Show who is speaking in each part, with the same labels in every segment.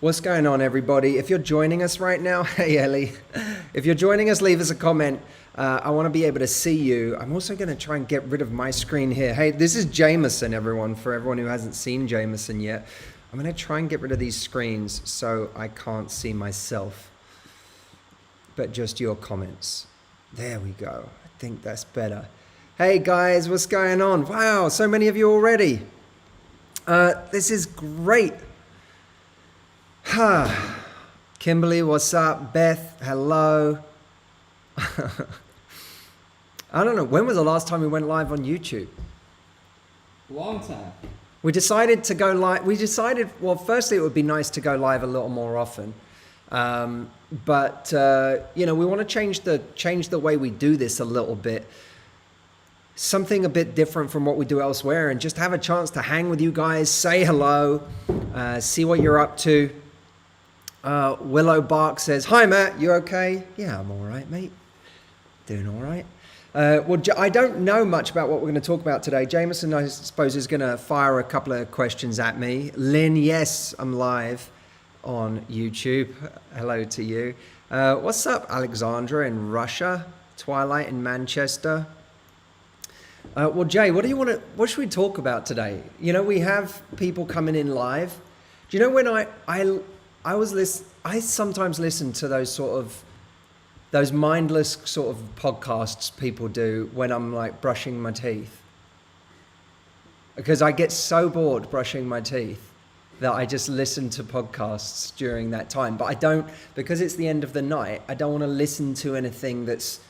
Speaker 1: What's going on, everybody? If you're joining us right now, hey Ellie, if you're joining us, leave us a comment. I want to be able to see you. I'm also going to try and get rid of my screen here. Hey, this is Jameson, everyone, for everyone who hasn't seen Jameson yet. I'm going to try and get rid of these screens so I can't see myself, but just your comments. There we go. I think that's better. Hey guys, what's going on? Wow, so many of you already. This is great. Kimberly, what's up? Beth, hello. I don't know, when was the last time we went live on YouTube?
Speaker 2: Long time.
Speaker 1: We decided to go live. Well, firstly, it would be nice to go live a little more often. But we want to change the way we do this a little bit. Something a bit different from what we do elsewhere, and just have a chance to hang with you guys, say hello, see what you're up to. Willow Bark says, "Hi Matt, you okay?" Yeah, I'm all right, mate. Doing all right. I don't know much about what we're going to talk about today. Jameson, I suppose, is going to fire a couple of questions at me. Lynn, yes, I'm live on YouTube. Hello to you. What's up, Alexandra in Russia? Twilight in Manchester. Jay, what should we talk about today? You know, we have people coming in live. Do you know when I sometimes listen to those mindless sort of podcasts people do when I'm like brushing my teeth, because I get so bored brushing my teeth that I just listen to podcasts during that time. But I don't, because it's the end of the night, I don't want to listen to anything that's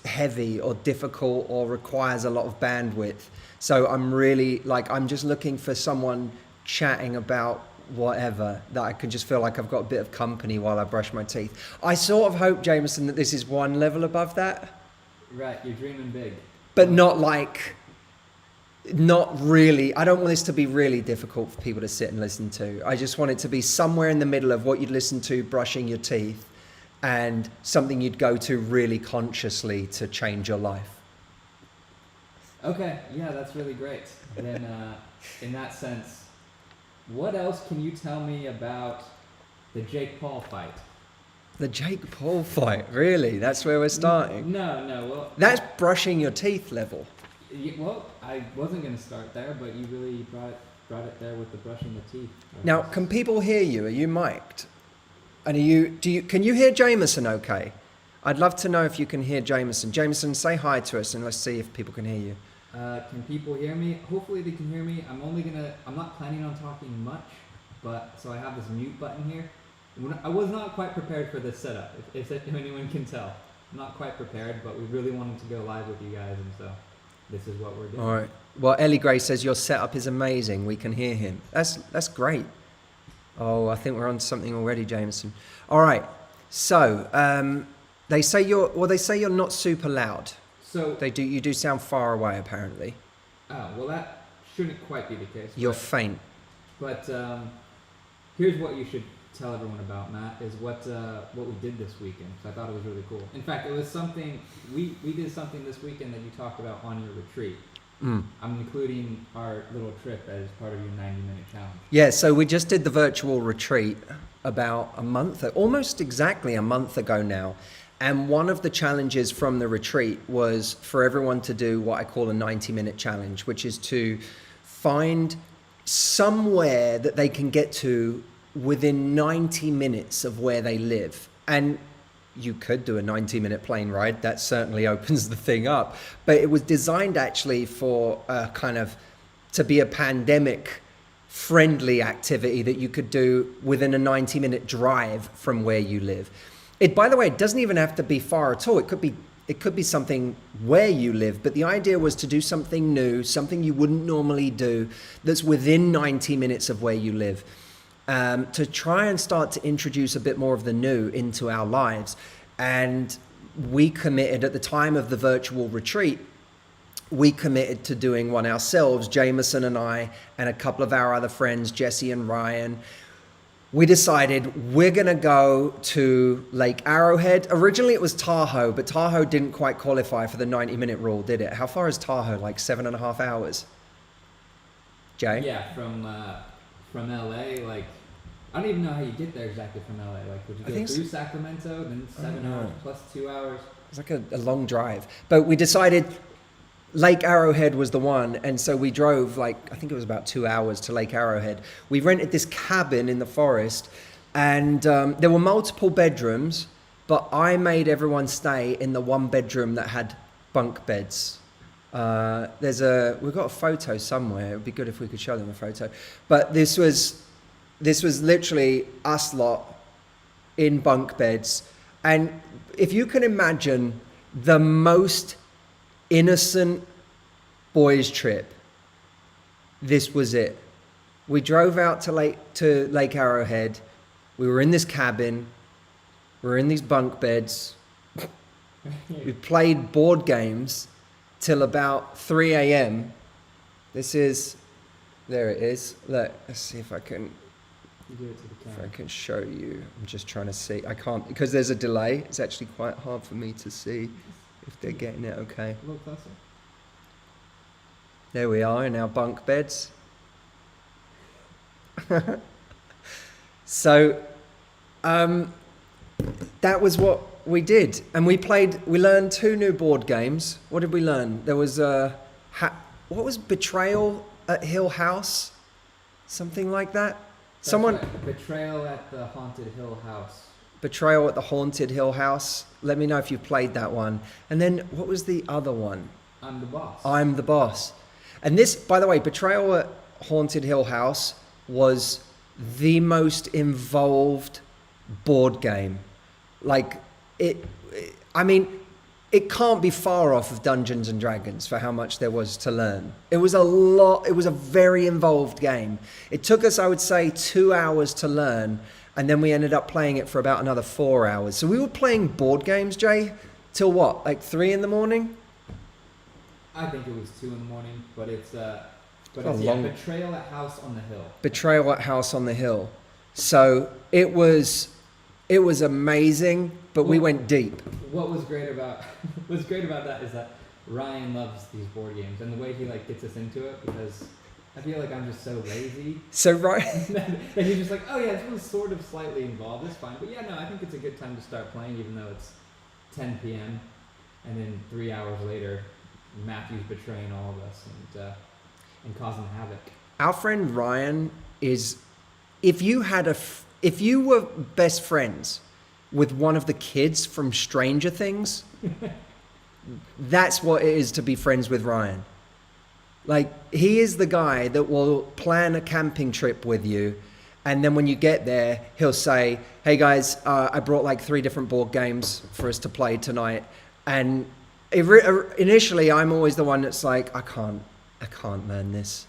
Speaker 1: heavy or difficult or requires a lot of bandwidth. So I'm just looking for someone chatting about whatever, that I can just feel like I've got a bit of company while I brush my teeth. I sort of hope, Jameson, that this is one level above that.
Speaker 2: Right, you're dreaming big.
Speaker 1: But not really. I don't want this to be really difficult for people to sit and listen to. I just want it to be somewhere in the middle of what you'd listen to brushing your teeth and something you'd go to really consciously to change your life.
Speaker 2: Okay, yeah, that's really great. Then in that sense, what else can you tell me about the Jake Paul fight?
Speaker 1: The Jake Paul fight, really? That's where we're starting?
Speaker 2: No, well...
Speaker 1: That's brushing your teeth level.
Speaker 2: Well, I wasn't going to start there, but you really brought it there with the brushing the teeth.
Speaker 1: Now, can people hear you? Are you mic'd? And can you hear Jameson okay? I'd love to know if you can hear Jameson. Jameson, say hi to us and let's see if people can hear you.
Speaker 2: Can people hear me? Hopefully they can hear me. I'm not planning on talking much, but so I have this mute button here. I was not quite prepared for this setup, if anyone can tell. I'm not quite prepared, but we really wanted to go live with you guys, and so this is what we're doing.
Speaker 1: All right. Well, Ellie Gray says your setup is amazing. We can hear him. That's great. Oh, I think we're on something already, Jameson. All right. So they say you're not super loud.
Speaker 2: So
Speaker 1: you do sound far away, apparently.
Speaker 2: Oh, well, that shouldn't quite be the case.
Speaker 1: You're faint.
Speaker 2: But here's what you should tell everyone about, Matt, is what we did this weekend. So I thought it was really cool. In fact, it was something we did something this weekend that you talked about on your retreat. I'm including our little trip as part of your 90-minute challenge. Yeah,
Speaker 1: so we just did the virtual retreat about almost exactly a month ago now. And one of the challenges from the retreat was for everyone to do what I call a 90-minute challenge, which is to find somewhere that they can get to within 90 minutes of where they live. And you could do a 90-minute plane ride. That certainly opens the thing up. But it was designed actually for to be a pandemic-friendly activity that you could do within a 90-minute drive from where you live. By the way, it doesn't even have to be far at all. It could be something where you live, but the idea was to do something new, something you wouldn't normally do, that's within 90 minutes of where you live, to try and start to introduce a bit more of the new into our lives. And we committed, at the time of the virtual retreat, we committed to doing one ourselves, Jameson and I, and a couple of our other friends, Jesse and Ryan. We decided we're going to go to Lake Arrowhead. Originally it was Tahoe, but Tahoe didn't quite qualify for the 90-minute rule, did it? How far is Tahoe? Like 7.5 hours? Jay?
Speaker 2: Yeah, from LA, like I don't even know how you get there exactly from LA. Like, would you go through Sacramento, then 7 hours plus 2 hours?
Speaker 1: It's like a long drive. But we decided Lake Arrowhead was the one, and so we drove I think it was about 2 hours to Lake Arrowhead. We rented this cabin in the forest, and there were multiple bedrooms, but I made everyone stay in the one bedroom that had bunk beds. We've got a photo somewhere. It would be good if we could show them a photo. But this was literally us lot in bunk beds. And if you can imagine the most innocent boys trip, this was it. We drove out to Lake Arrowhead. We were in this cabin. We were in these bunk beds. We played board games till about 3 a.m. There it is. Let's see if I can show you. I'm just trying to see. I can't, because there's a delay. It's actually quite hard for me to see if they're getting it okay.
Speaker 2: A little closer.
Speaker 1: There we are in our bunk beds. So, that was what we did. And we learned 2 new board games. What did we learn? There was what was Betrayal at Hill House? Something like that?
Speaker 2: Betrayal at the Haunted Hill House.
Speaker 1: Betrayal at the Haunted Hill House. Let me know if you played that one. And then what was the other one?
Speaker 2: I'm the Boss.
Speaker 1: I'm the Boss. And this, by the way, Betrayal at Haunted Hill House was the most involved board game. It can't be far off of Dungeons and Dragons for how much there was to learn. It was a very involved game. It took us, I would say, 2 hours to learn, and then we ended up playing it for about another 4 hours. So we were playing board games, Jay, till what, 3 in the morning?
Speaker 2: I think it was 2 in the morning, but it's Betrayal at House on the Hill. Betrayal at House on the Hill.
Speaker 1: So it was amazing, but we went deep.
Speaker 2: What was great about that is that Ryan loves these board games, and the way he gets us into it, because I feel like I'm just so lazy.
Speaker 1: So Ryan,
Speaker 2: and he's just like, oh yeah, this one's sort of slightly involved. It's fine, but yeah, no, I think it's a good time to start playing, even though it's 10 p.m. and then 3 hours later, Matthew's betraying all of us and causing havoc.
Speaker 1: Our friend Ryan is, if you were best friends with one of the kids from Stranger Things, that's what it is to be friends with Ryan. He is the guy that will plan a camping trip with you, and then when you get there, he'll say, hey guys, I brought 3 different board games for us to play tonight. And initially, I'm always the one that's like, I can't learn this.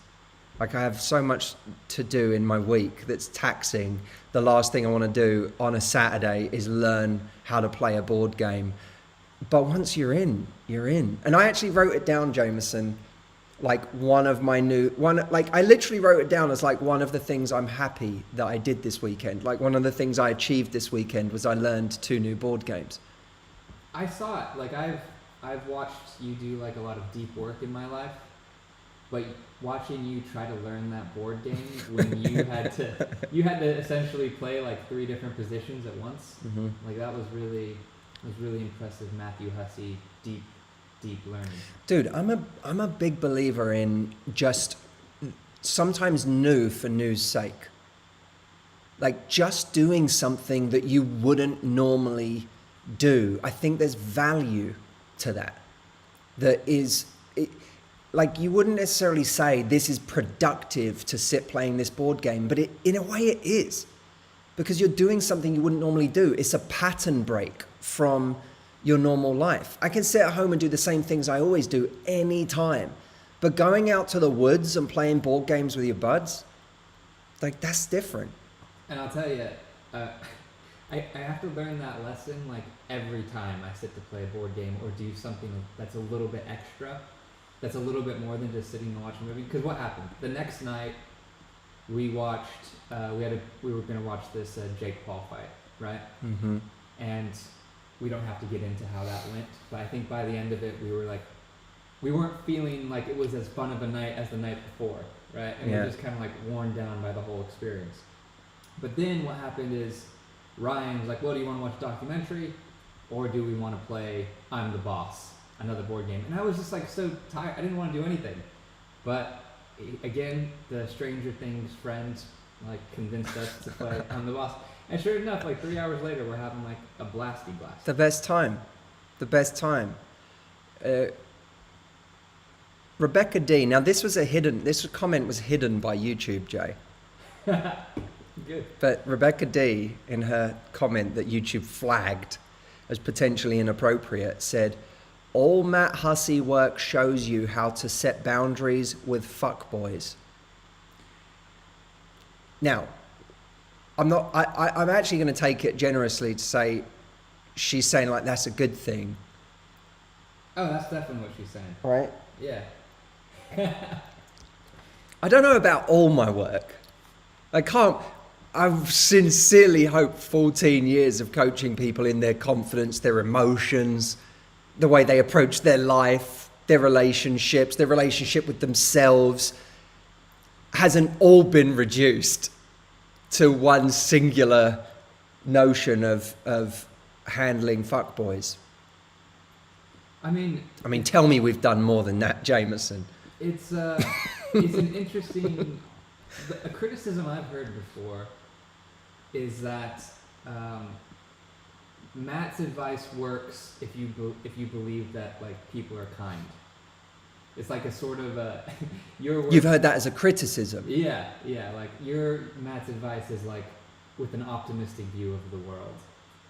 Speaker 1: I have so much to do in my week that's taxing. The last thing I want to do on a Saturday is learn how to play a board game. But once you're in, you're in. And I actually wrote it down, Jameson, one of my I literally wrote it down as one of the things I'm happy that I did this weekend. One of the things I achieved this weekend was I learned 2 new board games.
Speaker 2: I saw it. I've watched you do a lot of deep work in my life, but watching you try to learn that board game when you had to essentially play 3 different positions at once, that was really impressive. Matthew Hussey, deep learning. Dude,
Speaker 1: I'm a big believer in just sometimes new for new's sake. Just doing something that you wouldn't normally do. I think there's value to that. You wouldn't necessarily say this is productive to sit playing this board game, but in a way it is, because you're doing something you wouldn't normally do. It's a pattern break from your normal life. I can sit at home and do the same things I always do anytime, but going out to the woods and playing board games with your buds, that's different.
Speaker 2: And I'll tell you, I have to learn that lesson every time I sit to play a board game or do something that's a little bit extra, that's a little bit more than just sitting and watching a movie. Because what happened? The next night, we watched, we were going to watch this Jake Paul fight, right?
Speaker 1: Mm-hmm.
Speaker 2: And we don't have to get into how that went, but I think by the end of it, we weren't feeling like it was as fun of a night as the night before, right? And we were just kind of worn down by the whole experience. But then what happened is Ryan was like, well, do you want to watch a documentary or do we want to play I'm the Boss, another board game? And I was just like so tired. I didn't want to do anything. But again, the Stranger Things friends like convinced us to play I'm the Boss. And sure enough, like 3 hours later, we're having like a blasty blast.
Speaker 1: The best time. The best time. Rebecca D. Now this comment was hidden by YouTube, Jay.
Speaker 2: Good.
Speaker 1: But Rebecca D, in her comment that YouTube flagged as potentially inappropriate, said, all Matt Hussey work shows you how to set boundaries with fuckboys. Now, I'm actually going to take it generously to say she's saying like that's a good thing.
Speaker 2: Oh, that's definitely what she's saying.
Speaker 1: Right?
Speaker 2: Yeah.
Speaker 1: I don't know about all my work. I've sincerely hoped 14 years of coaching people in their confidence, their emotions, the way they approach their life, their relationships, their relationship with themselves, hasn't all been reduced to one singular notion of handling fuckboys.
Speaker 2: I mean,
Speaker 1: tell me we've done more than that, Jameson.
Speaker 2: It's an interesting. A criticism I've heard before is that Matt's advice works if you believe that like people are kind. It's like a sort of a
Speaker 1: You've heard that as a criticism.
Speaker 2: Yeah. Like Matt's advice is like with an optimistic view of the world,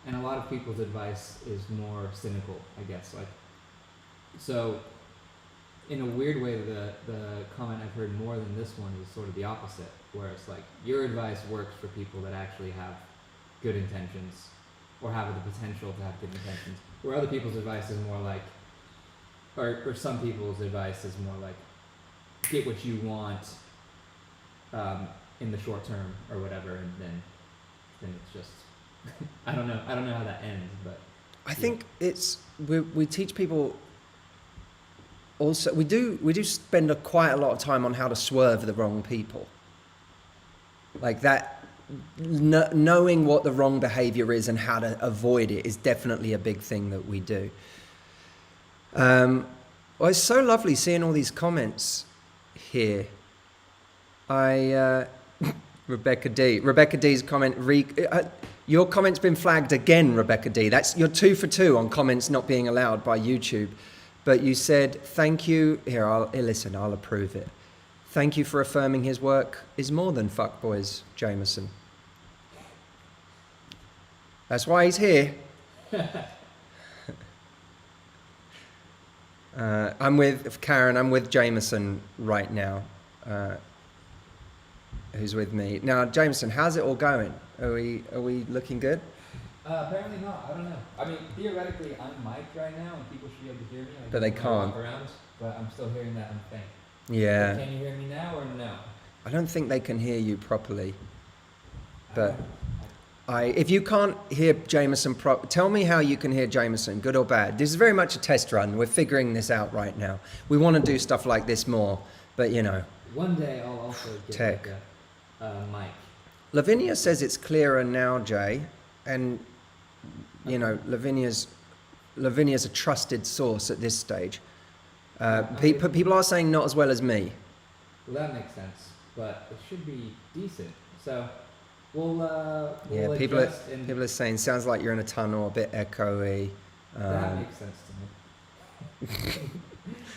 Speaker 2: and a lot of people's advice is more cynical, I guess. Like, so in a weird way, the comment I've heard more than this one is sort of the opposite, where it's like your advice works for people that actually have good intentions or have the potential to have good intentions, where other people's advice is more like, or some people's advice is more like, get what you want in the short term or whatever, and then it's just I don't know how that ends, but
Speaker 1: I think it's we teach people. Also, we do spend quite a lot of time on how to swerve the wrong people. Like that, knowing what the wrong behavior is and how to avoid it is definitely a big thing that we do. Well, it's so lovely seeing all these comments here. Rebecca D's comment. Your comment's been flagged again, Rebecca D. You're 2 for 2 on comments not being allowed by YouTube. But you said, thank you. Here, I'll approve it. Thank you for affirming his work is more than fuckboys, Jameson. That's why he's here. I'm with Karen. I'm with Jameson right now, who's with me. Now, Jameson, how's it all going? Are we looking good?
Speaker 2: Apparently not. I don't know. I mean, theoretically, I'm mic'd right now, and people should be able to hear me.
Speaker 1: But they can't.
Speaker 2: Walk around, but I'm still hearing that I'm faint.
Speaker 1: Yeah.
Speaker 2: So can you hear me now or no?
Speaker 1: I don't think they can hear you properly. But if you can't hear Jameson, tell me how you can hear Jameson, good or bad. This is very much a test run. We're figuring this out right now. We want to do stuff like this more, but you know.
Speaker 2: One day I'll also get
Speaker 1: tech.
Speaker 2: like a mic.
Speaker 1: Lavinia says it's clearer now, Jay, and you know, Lavinia's a trusted source at this stage. People are saying not as well as me.
Speaker 2: Well, that makes sense, but it should be decent. So we'll
Speaker 1: people
Speaker 2: adjust
Speaker 1: are saying sounds like you're in a tunnel, a bit echoey.
Speaker 2: That makes sense to me.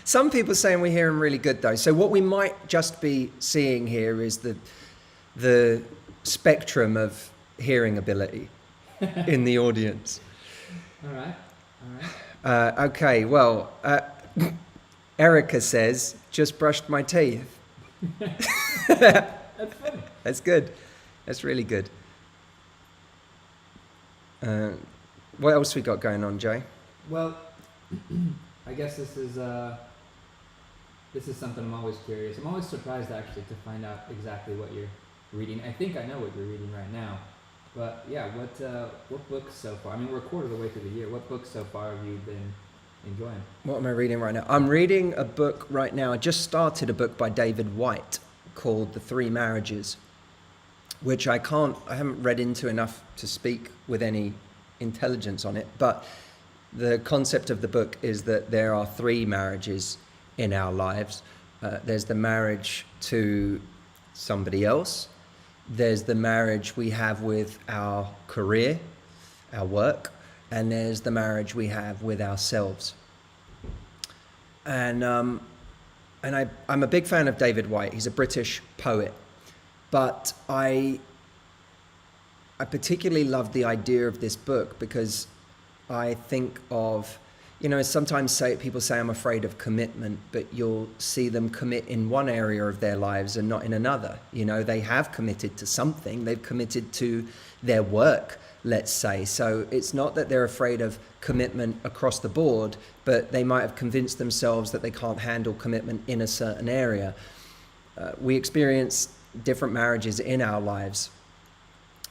Speaker 1: Some people are saying we hear him really good though. So what we might just be seeing here is the spectrum of hearing ability in the audience.
Speaker 2: All right.
Speaker 1: Okay, well, Erica says, just brushed my teeth.
Speaker 2: That's funny.
Speaker 1: That's good. That's really good. What else we got going on, Jay?
Speaker 2: Well, I guess this is something I'm always curious. I'm always surprised actually to find out exactly what you're reading. I think I know what you're reading right now. But yeah, what books so far? I mean, we're a quarter of the way through the year. What books so far have you been enjoying?
Speaker 1: What am I reading right now? I'm reading a book right now. I just started a book by David White called The Three Marriages. which I haven't read into enough to speak with any intelligence on it, but the concept of the book is that there are 3 marriages in our lives. There's the marriage to somebody else, there's the marriage we have with our career, our work, and there's the marriage we have with ourselves. And I'm a big fan of David Whyte. He's a British poet, but I particularly love the idea of this book because I think of, sometimes people say I'm afraid of commitment, but you'll see them commit in one area of their lives and not in another. They have committed to something. They've committed to their work, let's say. So it's not that they're afraid of commitment across the board, but they might have convinced themselves that they can't handle commitment in a certain area. We experience different marriages in our lives.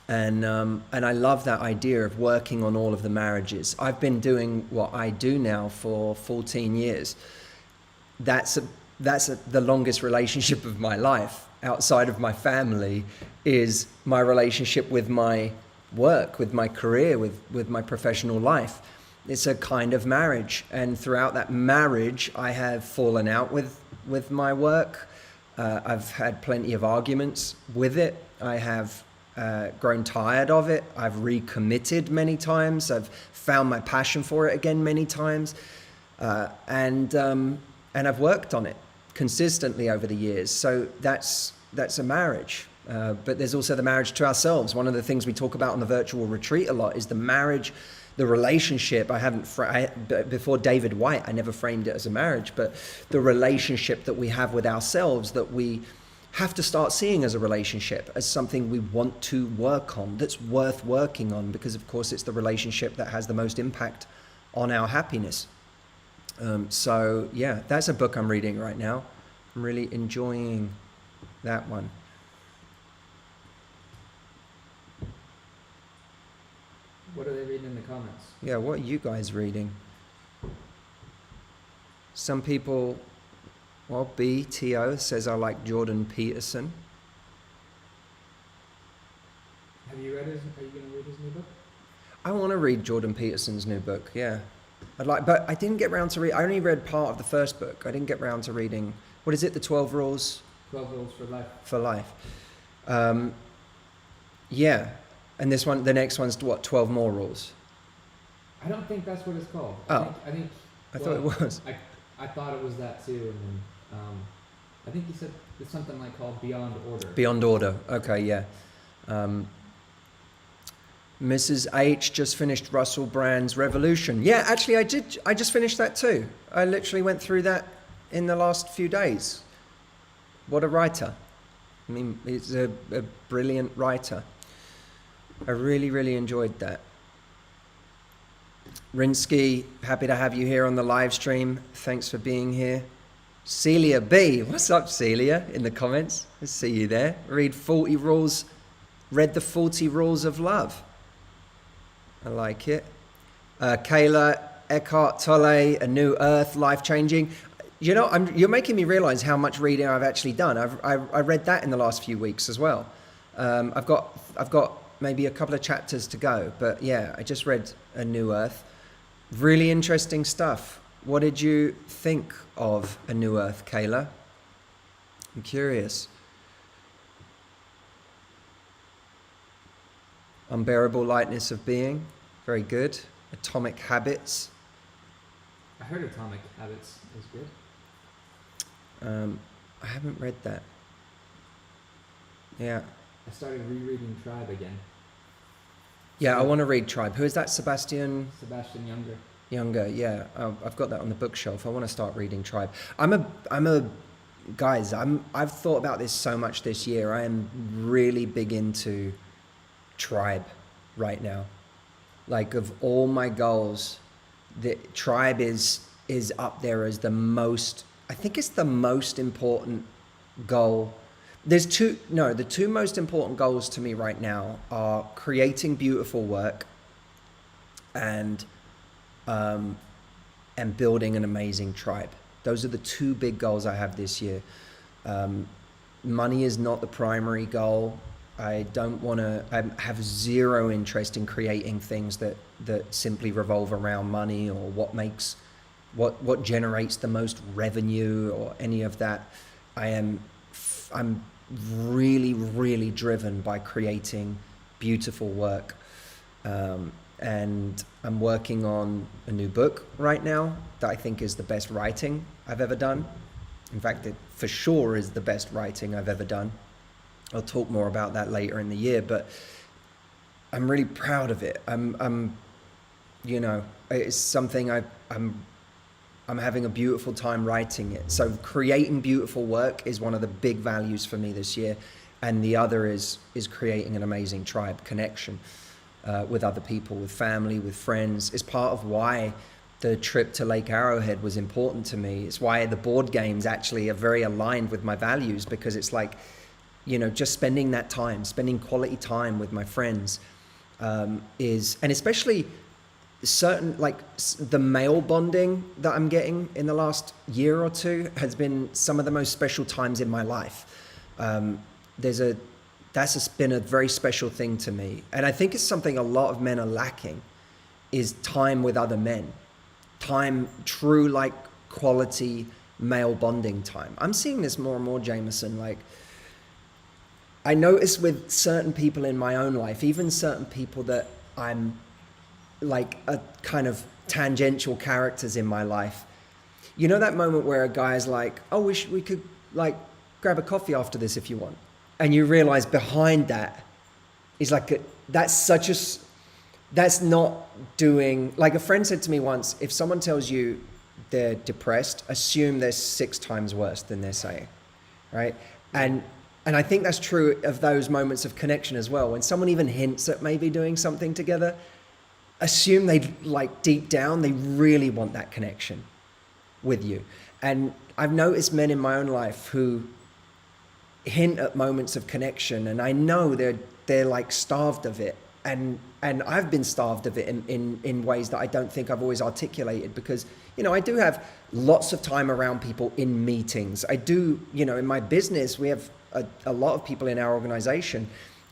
Speaker 1: And I love that idea of working on all of the marriages. I've been doing what I do now for 14 years. That's the longest relationship of my life outside of my family, is my relationship with my work, with my career, with my professional life. It's a kind of marriage. And throughout that marriage, I have fallen out with my work. I've had plenty of arguments with it. I have grown tired of it. I've recommitted many times. I've found my passion for it again many times, and I've worked on it consistently over the years. So that's a marriage. But there's also the marriage to ourselves. One of the things we talk about on the virtual retreat a lot is the marriage, the relationship. Before David Whyte, I never framed it as a marriage, but the relationship that we have with ourselves, that we have to start seeing as a relationship, as something we want to work on, that's worth working on, because of course it's the relationship that has the most impact on our happiness. So yeah, that's a book I'm reading right now. I'm really enjoying that one.
Speaker 2: What are they reading in the comments?
Speaker 1: Yeah, what are you guys reading? Some people, well, BTO says I like Jordan Peterson.
Speaker 2: Have you read his? Are you going to read his new book?
Speaker 1: I want to read Jordan Peterson's new book. Yeah, but I didn't get round to read. I only read part of the first book. I didn't get round to reading. What is it? The 12 Rules.
Speaker 2: 12 Rules for Life.
Speaker 1: For life. Yeah, and this one, the next one's what? 12 More Rules.
Speaker 2: I don't think that's what it's called.
Speaker 1: Oh,
Speaker 2: I
Speaker 1: thought it was.
Speaker 2: I thought it was that too, and then I think he said it's something like called Beyond Order.
Speaker 1: Beyond Order. Okay, yeah. Mrs. H just finished Russell Brand's Revolution. Yeah, actually I did. I just finished that too. I literally went through that in the last few days. What a writer. I mean, he's a brilliant writer. I really, really enjoyed that. Rinsky, happy to have you here on the live stream. Thanks for being here. Celia B, what's up, Celia? In the comments, I see you there. Read the 40 Rules of Love. I like it. Kayla, Eckhart Tolle, A New Earth, Life Changing. You're making me realize how much reading I've actually done. I read that in the last few weeks as well. I've got maybe a couple of chapters to go, but yeah, I just read A New Earth. Really interesting stuff. What did you think of A New Earth, Kayla? I'm curious. Unbearable Lightness of Being, very good. Atomic Habits.
Speaker 2: I heard Atomic Habits is good.
Speaker 1: I haven't read that. Yeah.
Speaker 2: I started rereading Tribe again.
Speaker 1: Yeah, I want to read Tribe. Who is that? Sebastian
Speaker 2: Younger.
Speaker 1: Younger, yeah. I've got that on the bookshelf. I want to start reading Tribe. Guys, I've thought about this so much this year. I am really big into Tribe right now. Like, of all my goals, the Tribe is up there as the most, I think it's the most important goal. The two most important goals to me right now are creating beautiful work and building an amazing tribe. Those are the two big goals I have this year. Money is not the primary goal. I don't want to. I have zero interest in creating things that simply revolve around money or what generates the most revenue or any of that. I'm really, really driven by creating beautiful work. And I'm working on a new book right now that I think is the best writing I've ever done. In fact, it for sure is the best writing I've ever done. I'll talk more about that later in the year, but I'm really proud of it. You know, it's something I'm having a beautiful time writing it. So creating beautiful work is one of the big values for me this year, and the other is creating an amazing tribe connection with other people, with family, with friends. It's part of why the trip to Lake Arrowhead was important to me. It's why the board games actually are very aligned with my values, because it's like, you know, just spending that time, spending quality time with my friends and especially certain, like the male bonding that I'm getting in the last year or two has been some of the most special times in my life. That's been a very special thing to me. And I think it's something a lot of men are lacking, is time with other men. Time, true, like quality male bonding time. I'm seeing this more and more, Jameson. Like, I notice with certain people in my own life, even certain people that I'm like a kind of tangential characters in my life. You know that moment where a guy's like, oh, we could like grab a coffee after this if you want. And you realize behind that is like, that's not doing, like a friend said to me once, if someone tells you they're depressed, assume they're 6 times worse than they're saying, right? And I think that's true of those moments of connection as well. When someone even hints at maybe doing something together, assume they, like, deep down, they really want that connection with you. And I've noticed men in my own life who hint at moments of connection, and I know they're like starved of it. And I've been starved of it in ways that I don't think I've always articulated, because, you know, I do have lots of time around people in meetings. I do, you know, in my business, we have a lot of people in our organization.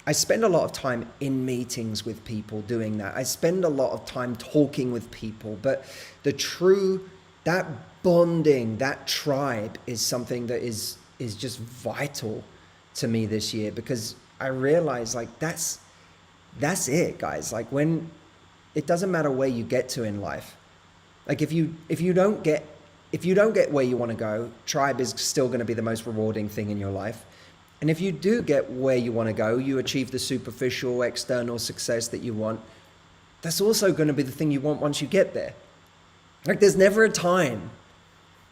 Speaker 1: I spend a lot of time in meetings with people doing that. I spend a lot of time talking with people, but that bonding, that tribe is something that is just vital to me this year, because I realize, like, that's it, guys. Like, when it doesn't matter where you get to in life, like if you don't get where you want to go, tribe is still going to be the most rewarding thing in your life. And if you do get where you want to go, you achieve the superficial external success that you want, that's also going to be the thing you want once you get there. Like, there's never a time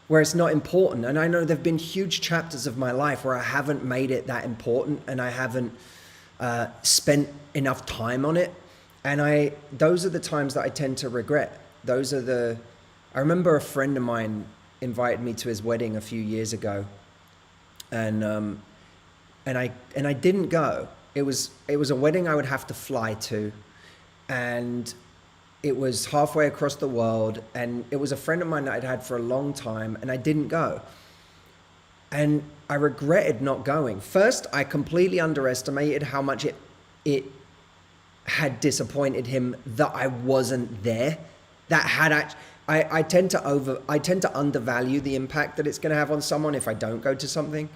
Speaker 1: where it's not important. And I know there've been huge chapters of my life where I haven't made it that important, and I haven't spent enough time on it. And those are the times that I tend to regret. I remember a friend of mine invited me to his wedding a few years ago, and I didn't go. It was a wedding I would have to fly to, and it was halfway across the world, and it was a friend of mine that I'd had for a long time, and I didn't go. And I regretted not going. First, I completely underestimated how much it had disappointed him that I wasn't there. I tend to undervalue the impact that it's going to have on someone if I don't go to something.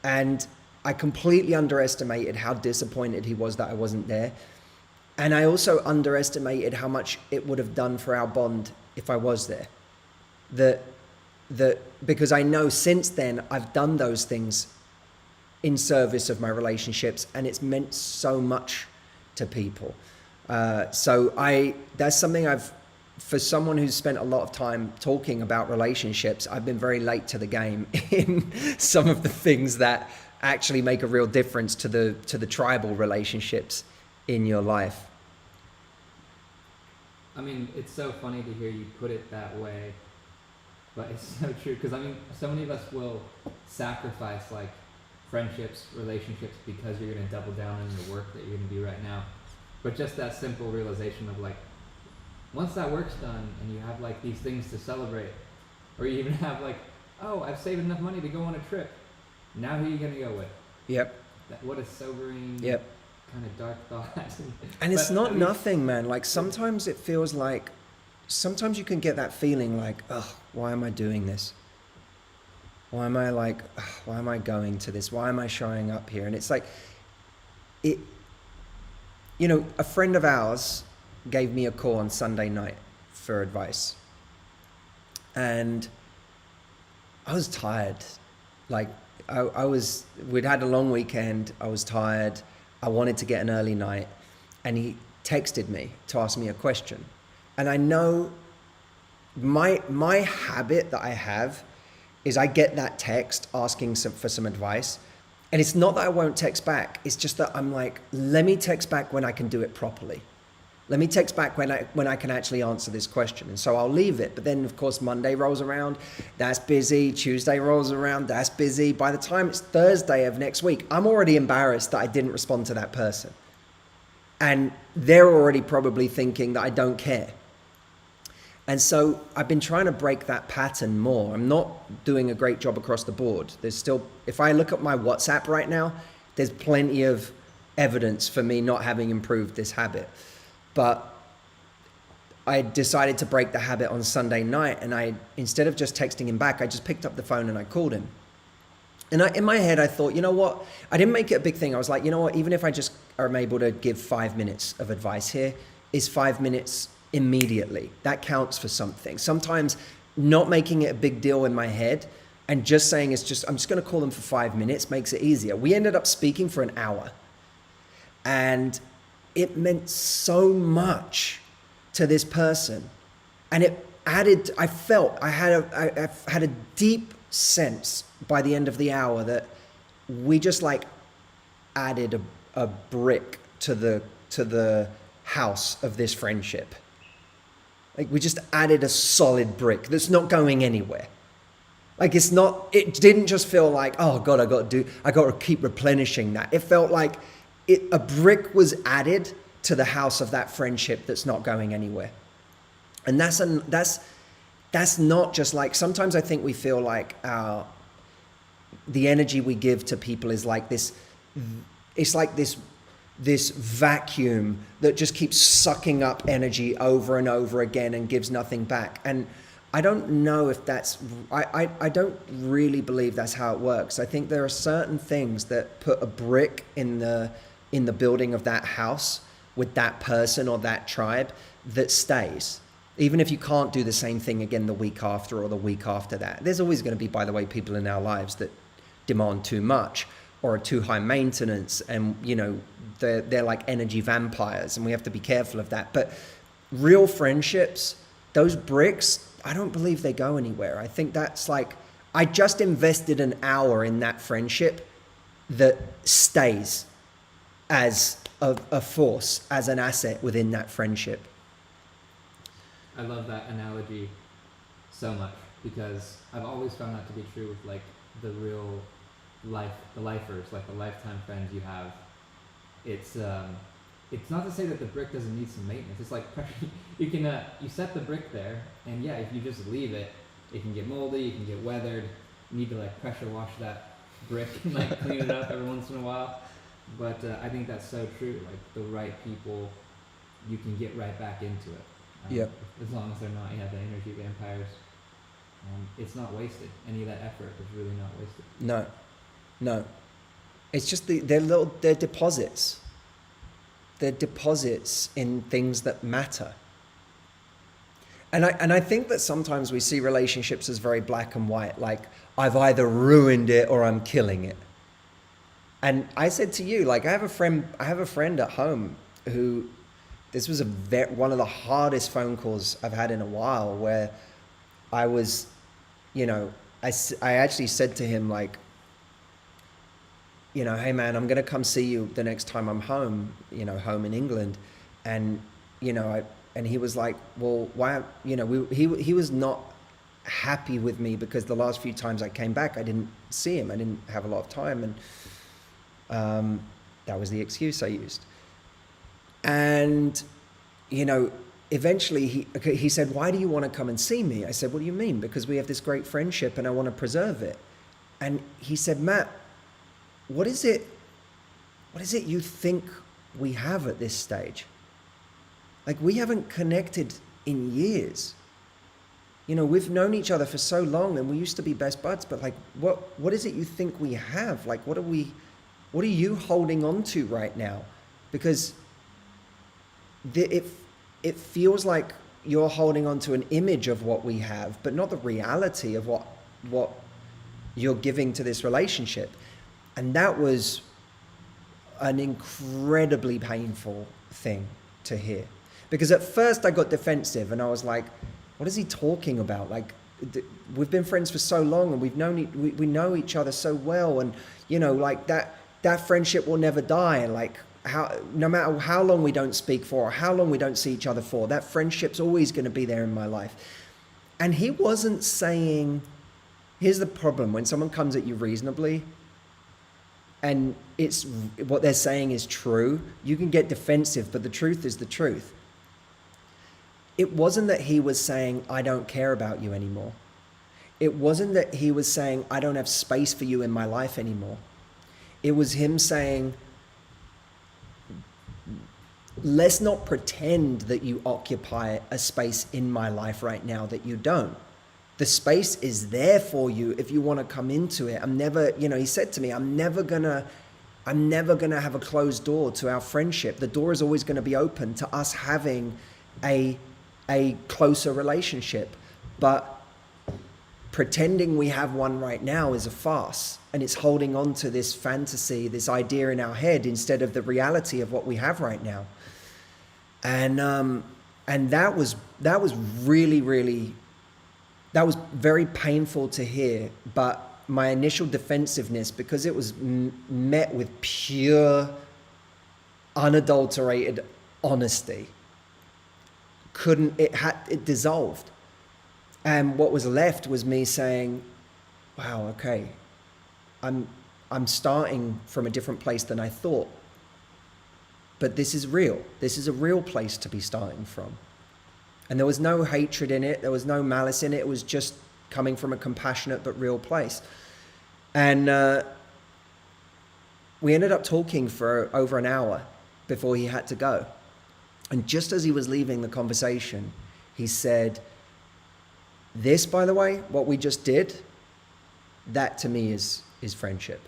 Speaker 1: And I completely underestimated how disappointed he was that I wasn't there. And I also underestimated how much it would have done for our bond if I was there. Because I know since then I've done those things in service of my relationships, and it's meant so much to people. That's something for someone who's spent a lot of time talking about relationships, I've been very late to the game in some of the things that actually make a real difference to the tribal relationships in your life.
Speaker 2: I mean, it's so funny to hear you put it that way, but it's so true. Because I mean, so many of us will sacrifice like friendships, relationships, because you're going to double down on the work that you're going to do right now. But just that simple realization of, like, once that work's done and you have like these things to celebrate, or you even have like, oh, I've saved enough money to go on a trip. Now who are you going to go with?
Speaker 1: Yep.
Speaker 2: What a sobering,
Speaker 1: Yep.
Speaker 2: kind of dark thought.
Speaker 1: And it's
Speaker 2: But,
Speaker 1: not
Speaker 2: I mean,
Speaker 1: nothing, man. Like sometimes it feels like, sometimes you can get that feeling like, oh, why am I doing this? Why am I like, ugh, why am I going to this? Why am I showing up here? And it's like, it, you know, a friend of ours gave me a call on Sunday night for advice. And I was tired. Like we'd had a long weekend. I was tired. I wanted to get an early night. And he texted me to ask me a question. And I know my habit that I have is I get that text asking for some advice. And it's not that I won't text back. It's just that I'm like, let me text back when I can do it properly. Let me text back when I can actually answer this question. And so I'll leave it. But then, of course, Monday rolls around. That's busy. Tuesday rolls around. That's busy. By the time it's Thursday of next week, I'm already embarrassed that I didn't respond to that person. And they're already probably thinking that I don't care. And so I've been trying to break that pattern more. I'm not doing a great job across the board. There's still, if I look at my WhatsApp right now, there's plenty of evidence for me not having improved this habit. But I decided to break the habit on Sunday night, and instead of just texting him back, I just picked up the phone and I called him. And in my head, I thought, you know what? I didn't make it a big thing. I was like, you know what? Even if I just am able to give 5 minutes of advice here, is 5 minutes immediately. That counts for something. Sometimes not making it a big deal in my head and just saying I'm just going to call them for 5 minutes makes it easier. We ended up speaking for an hour, and it meant so much to this person. And it added, I had a deep sense by the end of the hour that we just like added a brick to the house of this friendship. Like we just added a solid brick that's not going anywhere. Like it didn't just feel like, oh God, I got to keep replenishing that. It felt like a brick was added to the house of that friendship that's not going anywhere. And that's not just like, sometimes I think we feel like the energy we give to people is like this, it's like this vacuum that just keeps sucking up energy over and over again and gives nothing back. And I don't know if I don't really believe that's how it works. I think there are certain things that put a brick in the building of that house with that person or that tribe that stays. Even if you can't do the same thing again the week after or the week after that. There's always going to be, by the way, people in our lives that demand too much or are too high maintenance, and you know they're like energy vampires, and we have to be careful of that. But real friendships, those bricks, I don't believe they go anywhere. I think that's like, I just invested an hour in that friendship that stays as a force, as an asset within that friendship.
Speaker 2: I love that analogy so much, because I've always found that to be true with like the real life, the lifers, like the lifetime friends you have. It's not to say that the brick doesn't need some maintenance. It's like you can you set the brick there, and yeah, if you just leave it, it can get moldy, it can get weathered. You need to like pressure wash that brick and like clean it up every once in a while. But I think that's so true. Like the right people, you can get right back into it.
Speaker 1: Yep.
Speaker 2: As long as they're not, the energy vampires. It's not wasted. Any of that effort is really not wasted. No. It's just they're deposits. They're deposits in things that matter. And I think that sometimes we see relationships as very black and white, like I've either ruined it or I'm killing it. And I said to you, like I have a friend at home who, this was one of the hardest phone calls I've had in a while, where I was, I actually said to him, like, hey man, I'm going to come see you the next time I'm home, home in England. And, and he was like, well, why, he was not happy with me because the last few times I came back, I didn't see him. I didn't have a lot of time. And that was the excuse I used. And, eventually he said, why do you want to come and see me? I said, what do you mean? Because we have this great friendship and I want to preserve it. And he said, Matt, what is it
Speaker 1: what is it you think we have at this stage? Like, we haven't connected in years. You know, we've known each other for so long and we used to be best buds, but like, what is it you think we have? Like, what are you holding on to right now? Because it feels like you're holding on to an image of what we have, but not the reality of what you're giving to this relationship. And that was an incredibly painful thing to hear. Because at first I got defensive and I was like, what is he talking about? Like, we've been friends for so long and we know each other so well, and you know, like that friendship will never die. And like, no matter how long we don't speak for or how long we don't see each other for, that friendship's always going to be there in my life. And he wasn't saying, here's the problem, when someone comes at you reasonably and it's what they're saying is true, you can get defensive, but the truth is the truth. It wasn't that he was saying, I don't care about you anymore. It wasn't that he was saying, I don't have space for you in my life anymore. It was him saying, let's not pretend that you occupy a space in my life right now that you don't. The space is there for you if you want to come into it. I'm never, you know, he said to me, I'm never gonna have a closed door to our friendship. The door is always going to be open to us having a closer relationship. But pretending we have one right now is a farce, and it's holding on to this fantasy, this idea in our head instead of the reality of what we have right now. And that was really that was very painful to hear. But my initial defensiveness, because it was met with pure, unadulterated honesty, it dissolved. And what was left was me saying, wow, okay, I'm starting from a different place than I thought. But this is real. This is a real place to be starting from. And there was no hatred in it. There was no malice in it. It was just coming from a compassionate but real place. And we ended up talking for over an hour before he had to go. And just as he was leaving the conversation, he said, this, by the way, what we just did, that to me is friendship.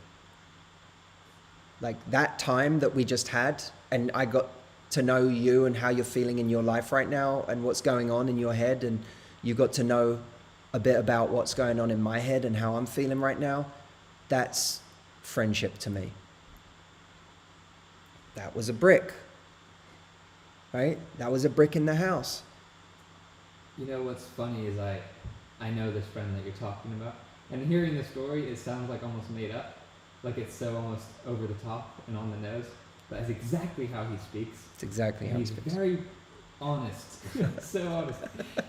Speaker 1: Like, that time that we just had, and I got to know you and how you're feeling in your life right now and what's going on in your head, and you got to know a bit about what's going on in my head and how I'm feeling right now, that's friendship to me. That was a brick, right? That was a brick in the house.
Speaker 2: You know what's funny is I know this friend that you're talking about, and hearing the story, it sounds like almost made up, like it's so almost over the top and on the nose, but that's exactly how he speaks.
Speaker 1: It's exactly how he speaks.
Speaker 2: He's very honest, so honest,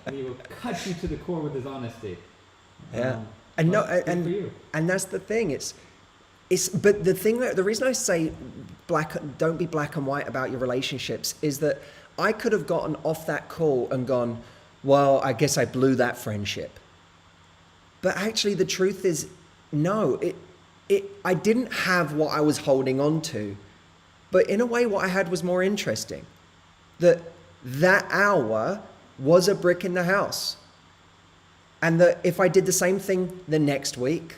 Speaker 2: and he will cut you to the core with his honesty.
Speaker 1: Yeah, and that's the thing. But the reason I say don't be black and white about your relationships is that I could have gotten off that call and gone, well, I guess I blew that friendship. But actually the truth is, no, I didn't have what I was holding on to. But in a way, what I had was more interesting. That hour was a brick in the house. And that if I did the same thing the next week,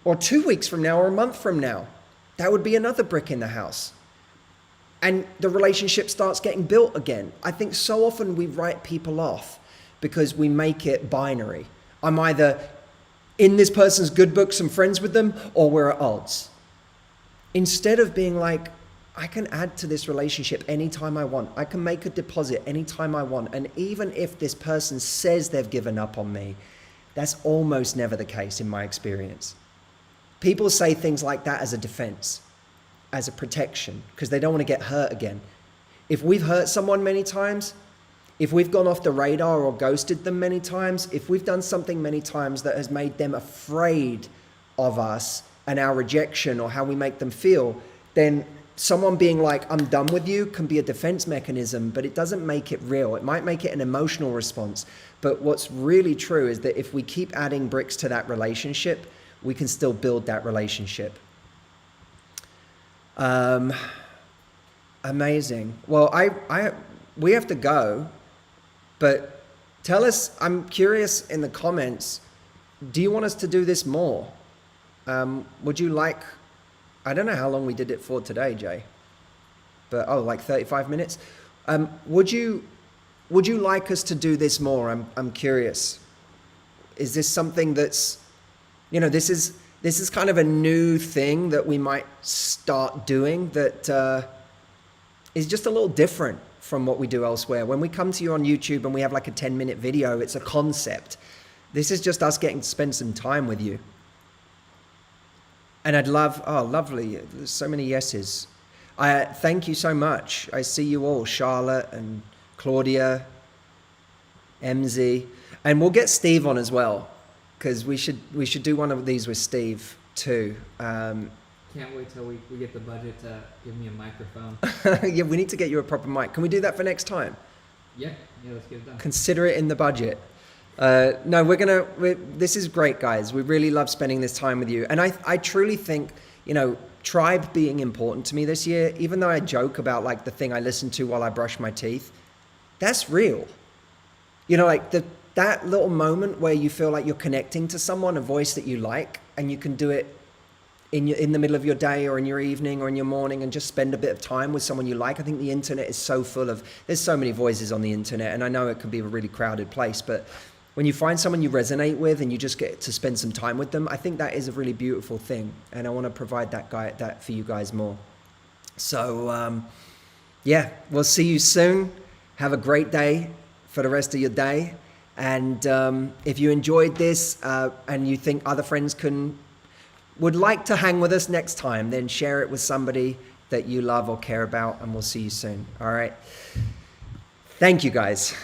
Speaker 1: or 2 weeks from now, or a month from now, that would be another brick in the house. And the relationship starts getting built again. I think so often we write people off because we make it binary. I'm either in this person's good books and friends with them, or we're at odds. Instead of being like, I can add to this relationship anytime I want. I can make a deposit anytime I want. And even if this person says they've given up on me, that's almost never the case in my experience. People say things like that as a defense, as a protection, because they don't want to get hurt again. If we've hurt someone many times, if we've gone off the radar or ghosted them many times, if we've done something many times that has made them afraid of us and our rejection or how we make them feel, then someone being like, I'm done with you, can be a defense mechanism, but it doesn't make it real. It might make it an emotional response. But what's really true is that if we keep adding bricks to that relationship, we can still build that relationship. Amazing. Well, we have to go, but tell us, I'm curious in the comments, do you want us to do this more? Would you like, I don't know how long we did it for today, Jay, but like 35 minutes. Would you like us to do this more? I'm curious. Is this something that's, this is kind of a new thing that we might start doing that is just a little different from what we do elsewhere. When we come to you on YouTube and we have like a 10-minute video, it's a concept. This is just us getting to spend some time with you. And I'd love, oh, lovely. There's so many yeses. Thank you so much. I see you all, Charlotte and Claudia, MZ. And we'll get Steve on as well, because we should do one of these with Steve too.
Speaker 2: Can't wait till we get the budget to give me a microphone.
Speaker 1: Yeah, we need to get you a proper mic. Can we do that for next time?
Speaker 2: Yeah, let's get it done.
Speaker 1: Consider it in the budget. No, this is great, guys. We really love spending this time with you. And I truly think, tribe being important to me this year, even though I joke about like the thing I listen to while I brush my teeth, that's real. Like that little moment where you feel like you're connecting to someone, a voice that you like, and you can do it in the middle of your day or in your evening or in your morning and just spend a bit of time with someone you like. I think the internet is so full of, there's so many voices on the internet, and I know it can be a really crowded place, but when you find someone you resonate with and you just get to spend some time with them, I think that is a really beautiful thing. And I want to provide that for you guys more. So, we'll see you soon. Have a great day for the rest of your day. And if you enjoyed this and you think other friends would like to hang with us next time, then share it with somebody that you love or care about, and we'll see you soon. All right. Thank you, guys.